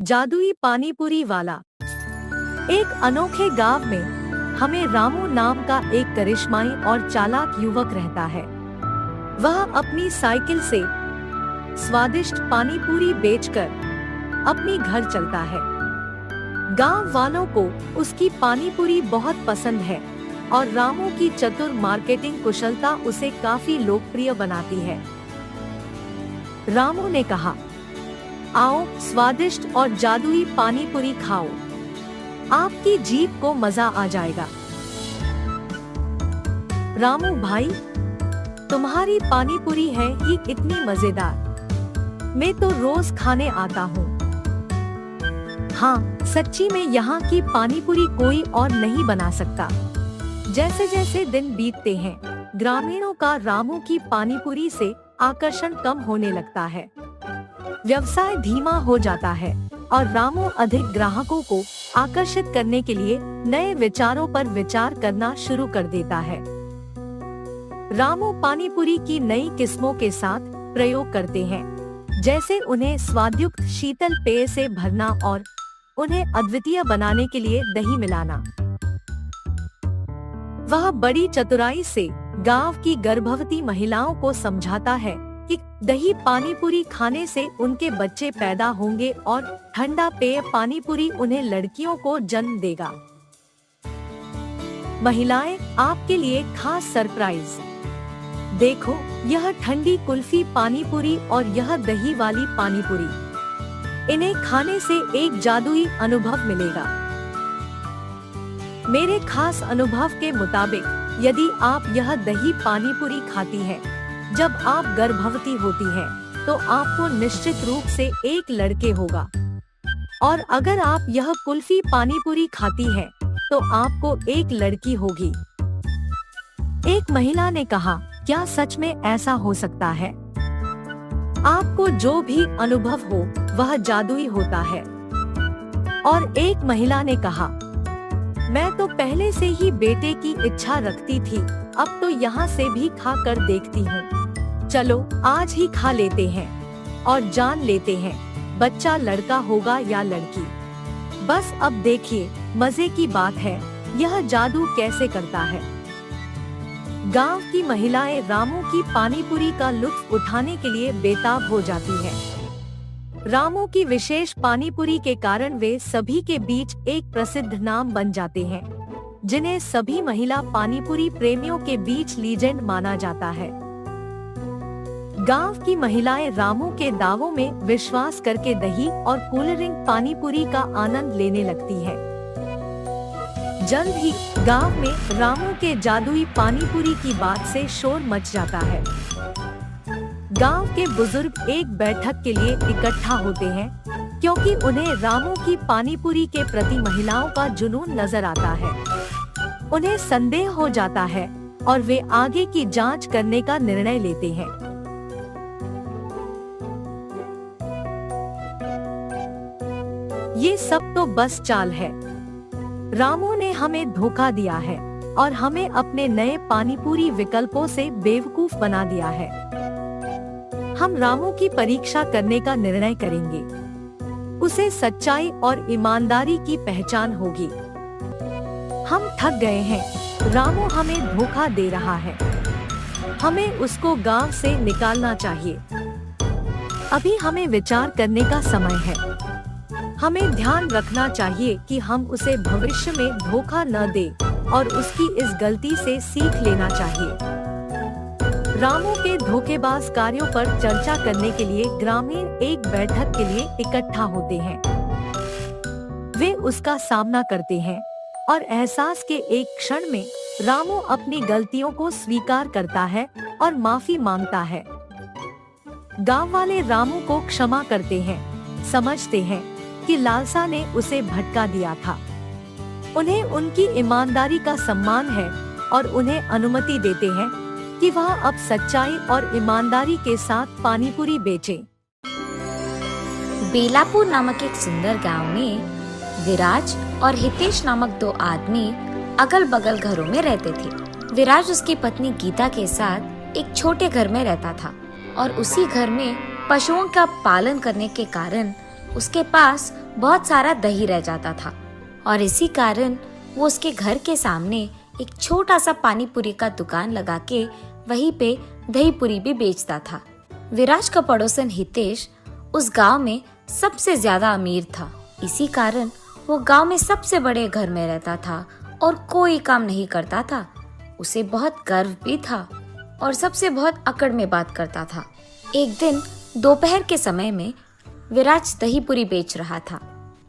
जादुई पानीपुरी वाला। एक अनोखे गांव में हमें रामू नाम का एक करिश्माई और चालाक युवक रहता है। वह अपनी साइकिल से स्वादिष्ट पानीपुरी बेचकर अपनी घर चलता है। गांव वालों को उसकी पानीपुरी बहुत पसंद है और रामू की चतुर मार्केटिंग कुशलता उसे काफी लोकप्रिय बनाती है। रामू ने कहा, आओ स्वादिष्ट और जादुई पानीपुरी खाओ, आपकी जीभ को मजा आ जाएगा। रामू भाई, तुम्हारी पानीपुरी है ही इतनी मजेदार, मैं तो रोज खाने आता हूँ। हाँ, सच्ची में यहाँ की पानीपुरी कोई और नहीं बना सकता। जैसे जैसे दिन बीतते हैं, ग्रामीणों का रामू की पानीपुरी से आकर्षण कम होने लगता है। व्यवसाय धीमा हो जाता है और रामू अधिक ग्राहकों को आकर्षित करने के लिए नए विचारों पर विचार करना शुरू कर देता है। रामू पानीपुरी की नई किस्मों के साथ प्रयोग करते हैं, जैसे उन्हें स्वादयुक्त शीतल पेय से भरना और उन्हें अद्वितीय बनाने के लिए दही मिलाना। वह बड़ी चतुराई से गांव की गर्भवती महिलाओं को समझाता है कि दही पानीपुरी खाने से उनके बच्चे पैदा होंगे और ठंडा पेय पानीपुरी उन्हें लड़कियों को जन्म देगा। महिलाएं, आपके लिए खास सरप्राइज। देखो, यह ठंडी कुल्फी पानीपुरी और यह दही वाली पानीपुरी। इन्हें खाने से एक जादुई अनुभव मिलेगा। मेरे खास अनुभव के मुताबिक, यदि आप यह दही पानीपुरी खाती हैं, जब आप गर्भवती होती हैं, तो आपको निश्चित रूप से एक लड़के होगा। और अगर आप यह कुल्फी पानीपुरी खाती हैं, तो आपको एक लड़की होगी। एक महिला ने कहा, क्या सच में ऐसा हो सकता है? आपको जो भी अनुभव हो वह जादुई होता है। और एक महिला ने कहा, मैं तो पहले से ही बेटे की इच्छा रखती थी, अब तो यहाँ से भी खा कर देखती हूँ। चलो आज ही खा लेते हैं और जान लेते हैं बच्चा लड़का होगा या लड़की। बस अब देखिए, मजे की बात है, यह जादू कैसे करता है। गांव की महिलाएं रामू की पानीपुरी का लुत्फ उठाने के लिए बेताब हो जाती हैं। रामू की विशेष पानीपुरी के कारण वे सभी के बीच एक प्रसिद्ध नाम बन जाते हैं, जिन्हें सभी महिला पानीपुरी प्रेमियों के बीच लीजेंड माना जाता है। गांव की महिलाएं रामू के दावों में विश्वास करके दही और कूलरिंग पानीपुरी का आनंद लेने लगती हैं। जल्द ही गांव में रामू के जादुई पानीपुरी की बात से शोर मच जाता है। गांव के बुजुर्ग एक बैठक के लिए इकट्ठा होते हैं, क्योंकि उन्हें रामू की पानीपुरी के प्रति महिलाओं का जुनून नजर आता है। उन्हें संदेह हो जाता है और वे आगे की जांच करने का निर्णय लेते हैं। ये सब तो बस चाल है। रामू ने हमें धोखा दिया है और हमें अपने नए पानीपुरी विकल्पों से बेवकूफ बना दिया है। हम रामू की परीक्षा करने का निर्णय करेंगे। उसे सच्चाई और ईमानदारी की पहचान होगी। हम थक गए हैं, रामू हमें धोखा दे रहा है। हमें उसको गांव से निकालना चाहिए। अभी हमें विचार करने का समय है। हमें ध्यान रखना चाहिए कि हम उसे भविष्य में धोखा न दें और उसकी इस गलती से सीख लेना चाहिए। रामू के धोखेबाज कार्यों पर चर्चा करने के लिए ग्रामीण एक बैठक के लिए इकट्ठा होते हैं। वे उसका सामना करते हैं और एहसास के एक क्षण में रामू अपनी गलतियों को स्वीकार करता है और माफी मांगता है। गांव वाले रामू को क्षमा करते हैं, समझते हैं कि लालसा ने उसे भटका दिया था। उन्हें उनकी ईमानदारी का सम्मान है और उन्हें अनुमति देते हैं कि वह अब सच्चाई और ईमानदारी के साथ पानीपुरी बेचे। बेलापुर नामक एक सुंदर गांव में विराज और हितेश नामक दो आदमी अगल बगल घरों में रहते थे। विराज उसकी पत्नी गीता के साथ एक छोटे घर में रहता था और उसी घर में पशुओं का पालन करने के कारण उसके पास बहुत सारा दही रह जाता था और इसी कारण वो उसके घर के सामने एक छोटा सा पानी पूरी का दुकान लगा के वहीं पे दही पूरी भी बेचता था। विराज का पड़ोसन हितेश उस गांव में सबसे ज्यादा अमीर था। इसी कारण वो गांव में सबसे बड़े घर में रहता था और कोई काम नहीं करता था। उसे बहुत गर्व भी था और सबसे बहुत अकड़ में बात करता था। एक दिन दोपहर के समय में विराज दही पूरी बेच रहा था।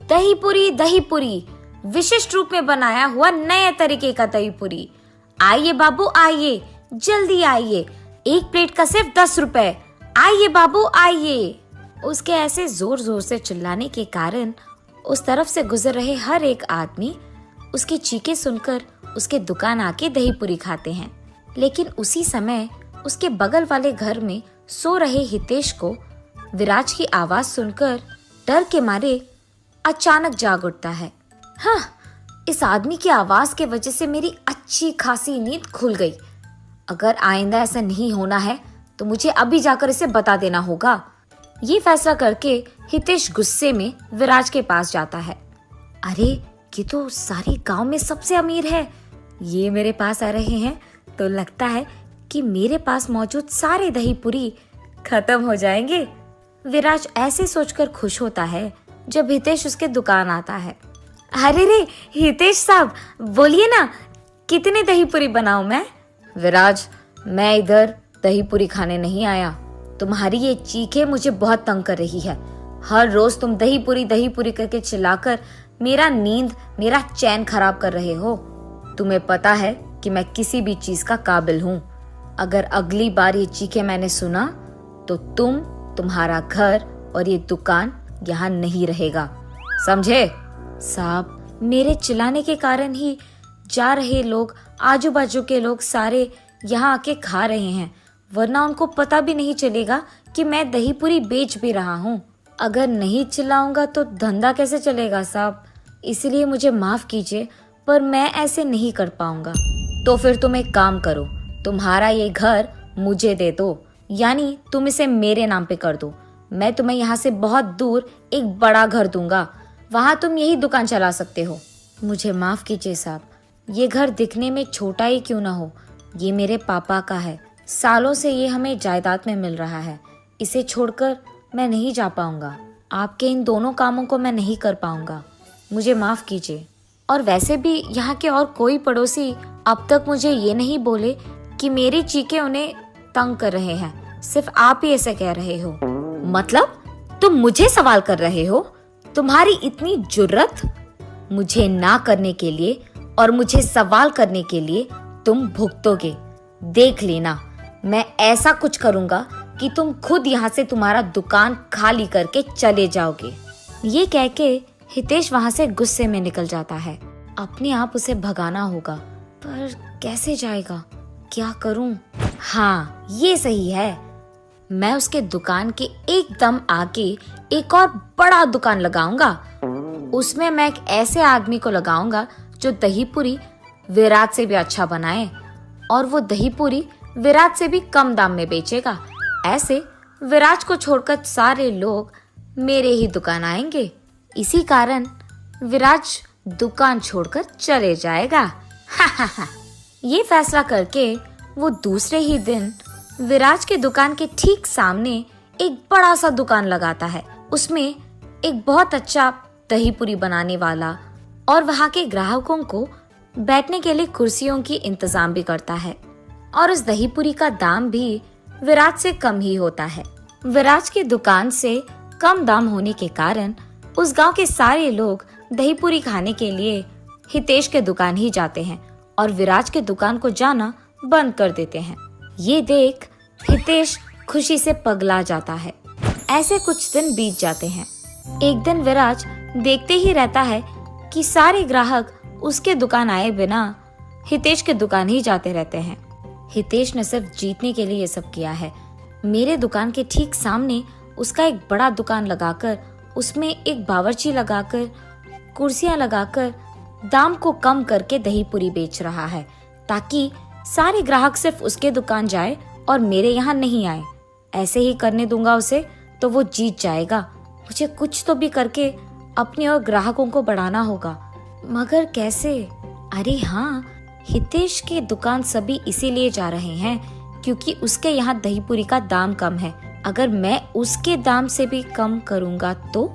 दही पूरी विशिष्ट रूप में बनाया हुआ नए तरीके का दही पूरी। आइए बाबू आइए, जल्दी आइए, एक प्लेट का सिर्फ 10 रुपए। आइए बाबू आइए। उसके ऐसे जोर जोर से चिल्लाने के कारण उस तरफ से गुजर रहे हर एक आदमी उसकी चीखें सुनकर उसके दुकान आके दही पूरी खाते हैं। लेकिन उसी समय उसके बगल वाले घर में सो रहे हितेश को विराज की आवाज सुनकर डर के मारे अचानक जाग उठता है। हाँ, इस आदमी की आवाज के वजह से मेरी अच्छी खासी नींद खुल गई। अगर आइंदा ऐसा नहीं होना है तो मुझे अभी जाकर इसे बता देना होगा। ये फैसला करके हितेश गुस्से में विराज के पास जाता है। अरे ये तो सारे गांव में सबसे अमीर है, ये मेरे पास आ रहे हैं तो लगता है कि मेरे पास मौजूद सारे दही पूरी खत्म हो जाएंगे। विराज ऐसे सोचकर खुश होता है जब हितेश उसके दुकान आता है। अरे रे हितेश साहब, बोलिए ना, कितने दही पूरी बनाऊं मैं? विराज, मैं इधर दही पूरी खाने नहीं आया। तुम्हारी ये चीखें मुझे बहुत तंग कर रही है। हर रोज तुम दही पूरी करके चिल्लाकर मेरा चैन खराब कर रहे हो। तुम्हें पता है कि मैं किसी भी चीज का काबिल हूँ। अगर अगली बार ये चीखें मैंने सुना तो तुम्हारा घर और ये दुकान यहाँ नहीं रहेगा, समझे? साहब, मेरे चिल्लाने के कारण ही जा रहे लोग, आजू बाजू के लोग सारे यहाँ आके खा रहे हैं, वरना उनको पता भी नहीं चलेगा कि मैं दही पूरी बेच भी रहा हूँ। अगर नहीं चिल्लाऊंगा तो धंधा कैसे चलेगा साहब? इसलिए मुझे माफ कीजिए, पर मैं ऐसे नहीं कर पाऊंगा। तो फिर तुम एक काम करो, तुम्हारा ये घर मुझे दे दो, यानी तुम इसे मेरे नाम पे कर दो। मैं तुम्हें यहाँ से बहुत दूर एक बड़ा घर दूंगा, वहाँ तुम यही दुकान चला सकते हो। मुझे माफ कीजिए साहब, ये घर दिखने में छोटा ही क्यों ना हो, ये मेरे पापा का है। सालों से ये हमें जायदाद में मिल रहा है। इसे छोड़कर मैं नहीं जा पाऊंगा। आपके इन दोनों कामों को मैं नहीं कर पाऊंगा, मुझे माफ कीजिए। और वैसे भी यहाँ के और कोई पड़ोसी अब तक मुझे ये नहीं बोले कि मेरी चीखें उन्हें तंग कर रहे हैं। सिर्फ आप ही ऐसे कह रहे हो। मतलब तुम मुझे सवाल कर रहे हो? तुम्हारी इतनी जुर्रत? मुझे ना करने के लिए और मुझे सवाल करने के लिए तुम भुगतोगे। देख लेना, मैं ऐसा कुछ करूंगा कि तुम खुद यहाँ से तुम्हारा दुकान खाली करके चले जाओगे। ये कह के हितेश वहाँ से गुस्से में निकल जाता है। अपने आप उसे भगाना होगा, पर कैसे जाएगा? क्या करूं? हाँ, ये सही है। मैं उसके दुकान के एकदम आगे एक और बड़ा दुकान लगाऊंगा। उसमें मैं एक ऐसे आदमी को लगाऊंगा जो दही पूरी विराट से भी अच्छा बनाए, और वो दही पूरी विराट से भी कम दाम में बेचेगा। ऐसे विराट को छोड़कर सारे लोग मेरे ही दुकान आएंगे। इसी कारण विराट दुकान छोड़कर चले जाएगा। ये फैसला करके वो दूसरे ही दिन विराज के दुकान के ठीक सामने एक बड़ा सा दुकान लगाता है। उसमें एक बहुत अच्छा दही पूरी बनाने वाला और वहाँ के ग्राहकों को बैठने के लिए कुर्सियों की इंतजाम भी करता है। और उस दही पूरी का दाम भी विराज से कम ही होता है। विराज की दुकान से कम दाम होने के कारण उस गांव के सारे लोग दही पूरी खाने के लिए हितेश के दुकान ही जाते हैं और विराज के दुकान को जाना बंद कर देते हैं। ये देख हितेश खुशी से पगला जाता है। ऐसे कुछ दिन बीत जाते हैं। एक दिन विराज देखते ही रहता है कि सारे ग्राहक उसके दुकान आए बिना हितेश के दुकान ही जाते रहते हैं। हितेश ने सिर्फ जीतने के लिए ये सब किया है। मेरे दुकान के ठीक सामने उसका एक बड़ा दुकान लगाकर उसमें एक बावर्ची लगाकर कुर्सियां लगाकर दाम को कम करके दही पूरी बेच रहा है, ताकि सारे ग्राहक सिर्फ उसके दुकान जाए और मेरे यहाँ नहीं आए। ऐसे ही करने दूंगा उसे तो वो जीत जाएगा। मुझे कुछ तो भी करके अपने और ग्राहकों को बढ़ाना होगा। मगर कैसे? अरे हाँ, हितेश की दुकान सभी इसीलिए जा रहे हैं क्योंकि उसके यहाँ दही पूरी का दाम कम है। अगर मैं उसके दाम से भी कम करूँगा तो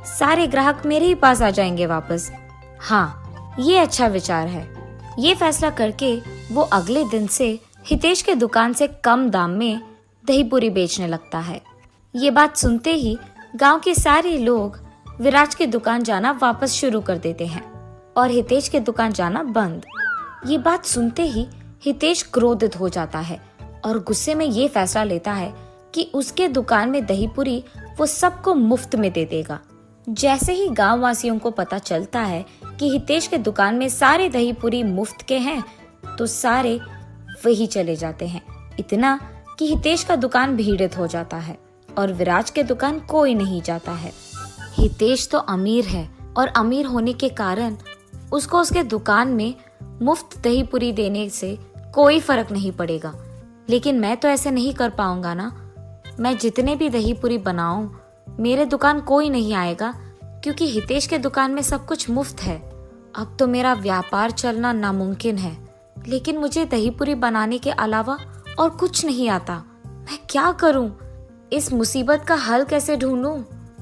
सारे ग्राहक मेरे ही पास आ जाएंगे वापस। हाँ, ये अच्छा विचार है। ये फैसला करके वो अगले दिन से हितेश के दुकान से कम दाम में दही पूरी बेचने लगता है। ये बात सुनते ही गांव के सारे लोग विराज की दुकान जाना वापस शुरू कर देते हैं और हितेश की दुकान जाना बंद। ये बात सुनते ही हितेश क्रोधित हो जाता है और गुस्से में ये फैसला लेता है कि उसके दुकान में दही पूरी वो सबको मुफ्त में दे देगा। जैसे ही गांव वासियों को पता चलता है कि हितेश के दुकान में सारे दही पूरी मुफ्त के हैं तो सारे वही चले जाते हैं। इतना कि हितेश का दुकान भीड़ित हो जाता है और विराज के दुकान कोई नहीं जाता है। हितेश तो अमीर है और अमीर होने के कारण उसको उसके दुकान में मुफ्त दही पूरी देने से कोई फर्क नहीं पड़ेगा। लेकिन मैं तो ऐसे नहीं कर पाऊंगा ना। मैं जितने भी दही पूरी बनाऊं मेरे दुकान कोई नहीं आएगा क्योंकि हितेश के दुकान में सब कुछ मुफ्त है। अब तो मेरा व्यापार चलना नामुमकिन है। लेकिन मुझे दही पूरी बनाने के अलावा और कुछ नहीं आता। मैं क्या करूं? इस मुसीबत का हल कैसे ढूंढूं?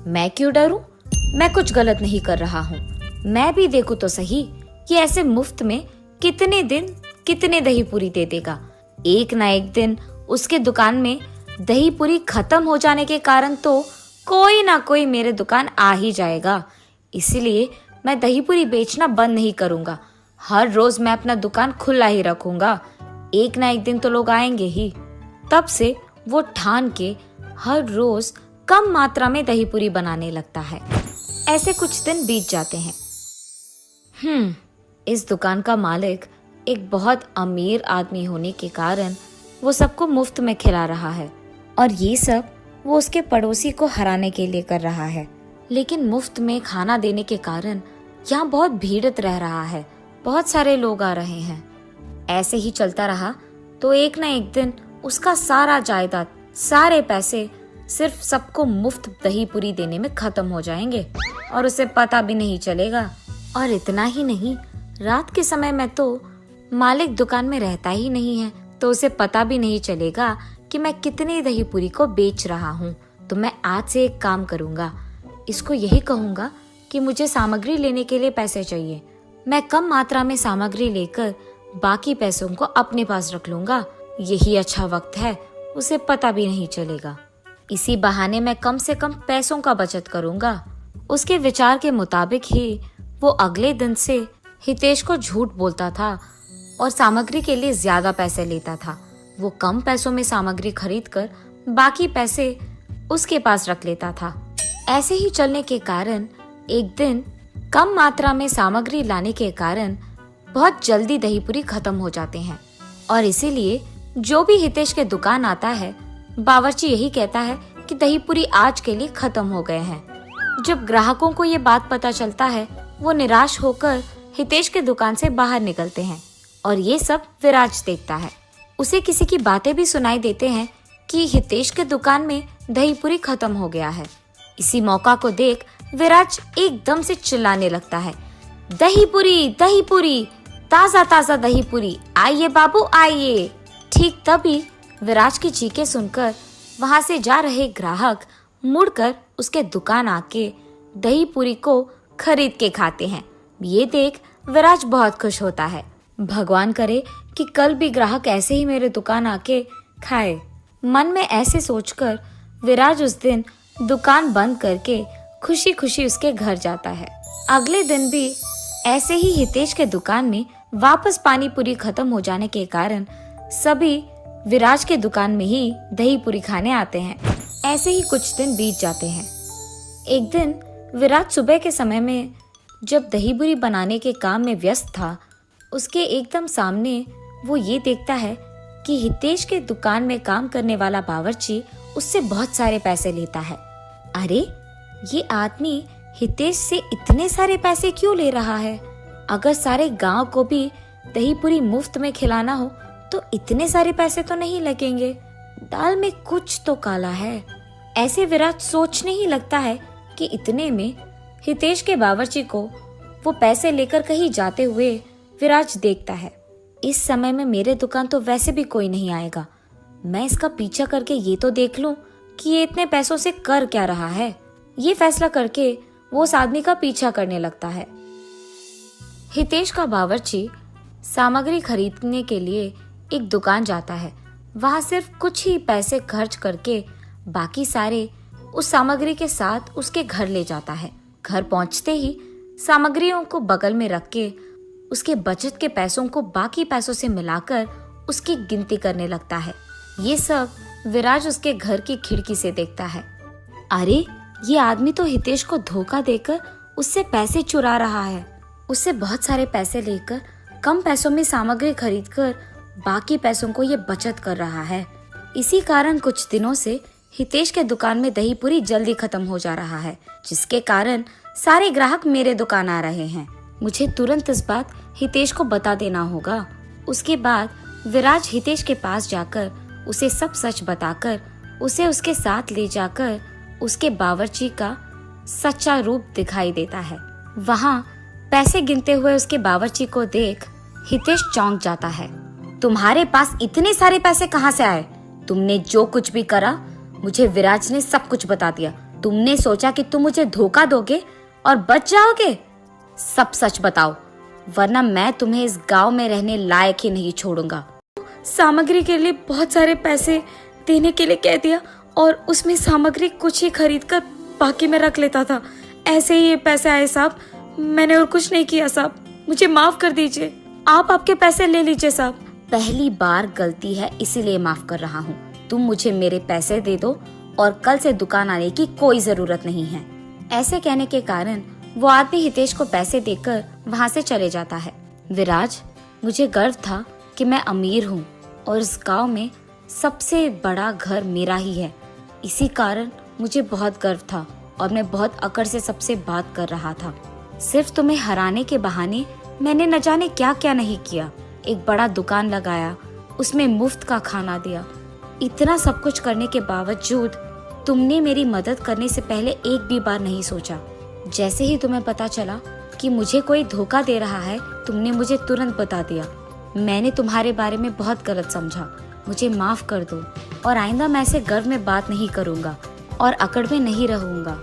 मैं क्यों डरूं? मैं कुछ गलत नहीं कर रहा हूं। मैं भी देखूं तो सही कि ऐसे मुफ्त में कितने दिन कितने दही पूरी दे देगा। एक ना एक दिन उसके दुकान में दही पूरी खत्म हो जाने के कारण तो कोई ना कोई मेरे दुकान आ ही जाएगा। इसीलिए मैं दही पूरी बेचना बंद नहीं करूंगा। हर रोज मैं अपना दुकान खुला ही रखूंगा। एक ना एक दिन तो लोग आएंगे ही। तब से वो ठान के हर रोज कम मात्रा में दही पूरी बनाने लगता है। ऐसे कुछ दिन बीत जाते हैं। इस दुकान का मालिक एक बहुत अमीर आदमी होने के कारण वो सबको मुफ्त में खिला रहा है और ये सब वो उसके पड़ोसी को हराने के लिए कर रहा है। लेकिन मुफ्त में खाना देने के कारण यहाँ बहुत भीड़ित रह रहा है। बहुत सारे लोग आ रहे हैं। ऐसे ही चलता रहा तो एक ना एक दिन उसका सारा जायदाद, सारे पैसे सिर्फ सबको मुफ्त दही पूरी देने में खत्म हो जाएंगे और उसे पता भी नहीं चलेगा। और इतना ही नहीं, रात के समय में तो मालिक दुकान में रहता ही नहीं है तो उसे पता भी नहीं चलेगा कि मैं कितनी दही पूरी को बेच रहा हूँ। तो मैं आज से एक काम करूँगा, इसको यही कहूँगा कि मुझे सामग्री लेने के लिए पैसे चाहिए। मैं कम मात्रा में सामग्री लेकर बाकी पैसों को अपने पास रख लूँगा। यही अच्छा वक्त है, उसे पता भी नहीं चलेगा। इसी बहाने मैं कम से कम पैसों का बचत करूँगा। उसके विचार के मुताबिक ही वो अगले दिन से हितेश को झूठ बोलता था और सामग्री के लिए ज्यादा पैसे लेता था। वो कम पैसों में सामग्री खरीदकर बाकी पैसे उसके पास रख लेता था। ऐसे ही चलने के कारण एक दिन कम मात्रा में सामग्री लाने के कारण बहुत जल्दी दही पूरी खत्म हो जाते हैं और इसीलिए जो भी हितेश के दुकान आता है बावर्ची यही कहता है कि दही पूरी आज के लिए खत्म हो गए हैं। जब ग्राहकों को ये बात पता चलता है वो निराश होकर हितेश के दुकान से बाहर निकलते हैं और ये सब विराज देखता है। उसे किसी की बातें भी सुनाई देते हैं कि हितेश के दुकान में दही पूरी खत्म हो गया है। इसी मौका को देख विराज एकदम से चिल्लाने लगता है, दही पूरी, ताजा ताजा दही पूरी, आइए बाबू आइए। ठीक तभी विराज की चीखें सुनकर वहां से जा रहे ग्राहक मुड़कर उसके दुकान आके दही पूरी को खरीद के खाते हैं। ये देख विराज बहुत खुश होता है। भगवान करे कि कल भी ग्राहक ऐसे ही मेरे दुकान आके खाए। मन में ऐसे सोचकर विराज उस दिन दुकान बंद करके खुशी खुशी उसके घर जाता है। अगले दिन भी ऐसे ही हितेश के दुकान में वापस पानी पूरी खत्म हो जाने के कारण सभी विराज के दुकान में ही दही पूरी खाने आते हैं। ऐसे ही कुछ दिन बीत जाते हैं। एक दिन विराज सुबह के समय में जब दही पूरी बनाने के काम में व्यस्त था, उसके एकदम सामने वो ये देखता है कि हितेश के दुकान में काम करने वाला बावर्ची उससे बहुत सारे पैसे लेता है। अरे, ये आदमी हितेश से इतने सारे पैसे क्यों ले रहा है? अगर सारे गांव को भी दही पूरी मुफ्त में खिलाना हो तो इतने सारे पैसे तो नहीं लगेंगे। दाल में कुछ तो काला है। ऐसे विराज सोचने ही लगता है कि इतने में हितेश के बावर्ची को वो पैसे लेकर कहीं जाते हुए विराज देखता है। इस समय में मेरे दुकान तो वैसे भी कोई नहीं आएगा, मैं इसका पीछा करके ये तो देख लूं कि ये इतने पैसों से कर क्या रहा है। ये फैसला करके वो उस आदमी का पीछा करने लगता है। हितेश का बावर्ची सामग्री खरीदने के लिए एक दुकान जाता है। वहां सिर्फ कुछ ही पैसे खर्च करके बाकी सारे उस सामग्री के साथ उसके घर ले जाता है। घर पहुंचते ही सामग्रियों को बगल में रख के उसके बचत के पैसों को बाकी पैसों से मिलाकर उसकी गिनती करने लगता है। ये सब विराज उसके घर की खिड़की से देखता है। अरे, ये आदमी तो हितेश को धोखा देकर उससे पैसे चुरा रहा है। उससे बहुत सारे पैसे लेकर कम पैसों में सामग्री खरीदकर बाकी पैसों को ये बचत कर रहा है। इसी कारण कुछ दिनों से हितेश के दुकान में दही पूरी जल्दी खत्म हो जा रहा है, जिसके कारण सारे ग्राहक मेरे दुकान आ रहे हैं। मुझे तुरंत इस बात हितेश को बता देना होगा। उसके बाद विराज हितेश के पास जाकर उसे सब सच बताकर उसे उसके साथ ले जाकर उसके बावर्ची का सच्चा रूप दिखाई देता है। वहाँ पैसे गिनते हुए उसके बावर्ची को देख हितेश चौंक जाता है। तुम्हारे पास इतने सारे पैसे कहाँ से आए? तुमने जो कुछ भी करा मुझे विराज ने सब कुछ बता दिया। तुमने सोचा कि तुम मुझे धोखा दोगे और बच जाओगे? सब सच बताओ, वरना मैं तुम्हें इस गांव में रहने लायक ही नहीं छोड़ूंगा। सामग्री के लिए बहुत सारे पैसे देने के लिए कह दिया और उसमें सामग्री कुछ ही खरीद कर बाकी में रख लेता था। ऐसे ही ये पैसे आए साहब, मैंने और कुछ नहीं किया साहब, मुझे माफ कर दीजिए। आप आपके पैसे ले लीजिए साहब। पहली बार गलती है इसीलिए माफ कर रहा हूँ। तुम मुझे मेरे पैसे दे दो और कल से दुकान आने की कोई जरूरत नहीं है। ऐसे कहने के कारण वो आदमी हितेश को पैसे देकर वहाँ से चले जाता है। विराज, मुझे गर्व था कि मैं अमीर हूँ और इस गांव में सबसे बड़ा घर मेरा ही है। इसी कारण मुझे बहुत गर्व था और मैं बहुत अकड़ से सबसे बात कर रहा था। सिर्फ तुम्हें हराने के बहाने मैंने न जाने क्या क्या नहीं किया। एक बड़ा दुकान लगाया, उसमें मुफ्त का खाना दिया। इतना सब कुछ करने के बावजूद तुमने मेरी मदद करने से पहले एक भी बार नहीं सोचा। जैसे ही तुम्हें पता चला कि मुझे कोई धोखा दे रहा है, तुमने मुझे तुरंत बता दिया। मैंने तुम्हारे बारे में बहुत गलत समझा, मुझे माफ कर दो और आइंदा मैं ऐसे गर्व में बात नहीं करूंगा और अकड़ में नहीं रहूंगा।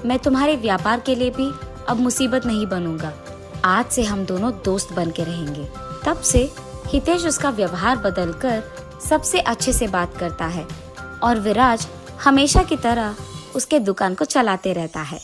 मैं तुम्हारे व्यापार के लिए भी अब मुसीबत नहीं बनूंगा। आज से हम दोनों दोस्त बन के रहेंगे। तब से हितेश उसका व्यवहार बदलकर सबसे अच्छे से बात करता है और विराज हमेशा की तरह उसके दुकान को चलाते रहता है।